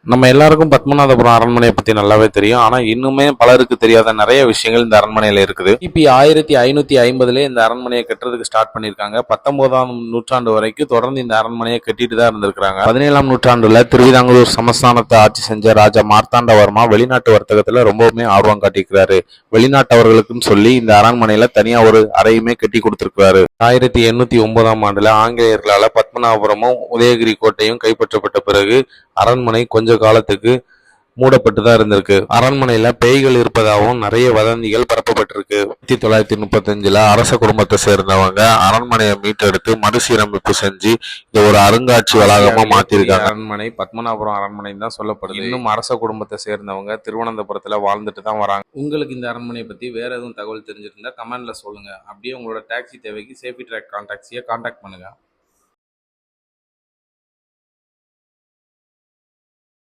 நம்ம எல்லாருக்கும் பத்மநாபபுரம் அரண்மனையை பத்தி நல்லாவே தெரியும். ஆனா இன்னுமே பலருக்கு தெரியாத நிறைய விஷயங்கள் இந்த அரண்மனையில இருக்குது. கிபி 1550 இந்த அரண்மனையை கட்டுறதுக்கு ஸ்டார்ட் பண்ணிருக்காங்க. 19ஆம் நூற்றாண்டு வரைக்கும் தொடர்ந்து இந்த அரண்மனையை கட்டிட்டு தான் இருந்திருக்காங்க. 17ஆம் நூற்றாண்டுல திருவிதாங்கூர் சமஸ்தானத்தை ஆட்சி செஞ்ச ராஜா மார்த்தாண்டவர்மா வெளிநாட்டு வர்த்தகத்துல ரொம்பவுமே ஆர்வம் காட்டியிருக்கிறாரு. வெளிநாட்டவர்களுக்குன்னு சொல்லி இந்த அரண்மனையில தனியா ஒரு அறையுமே கட்டி கொடுத்திருக்கிறாரு. 1809ஆம் ஆண்டுல ஆங்கிலேயர்களால பத்மநாபபுரமும் உதயகிரி கோட்டையும் கைப்பற்றப்பட்ட பிறகு அரண்மனை கொஞ்ச காலத்துக்கு மூடப்பட்டு தான் இருந்திருக்கு. அரண்மனையில பேய்கள் இருப்பதாகவும் நிறைய வதந்திகள் பரப்பப்பட்டிருக்கு. 1935 அரச குடும்பத்தை சேர்ந்தவங்க அரண்மனையை மீட்டெடுத்து மறுசீரமைப்பு செஞ்சு இதை ஒரு அருங்காட்சி வளாகமா மாத்திருக்காங்க. அரண்மனை பத்மநாபபுரம் அரண்மனை தான் சொல்லப்படுது. இன்னும் அரச குடும்பத்தை சேர்ந்தவங்க திருவனந்தபுரத்துல வாழ்ந்துட்டு தான் வராங்க. உங்களுக்கு இந்த அரண்மனை பத்தி வேற எதுவும் தகவல் தெரிஞ்சிருந்தா கமெண்ட்ல சொல்லுங்க. அப்படியே உங்களோட டாக்ஸி தேவைக்கு சேஃபி ட்ராக் கான்டாக்ட்ஸியை கான்டாக்ட் பண்ணுங்க.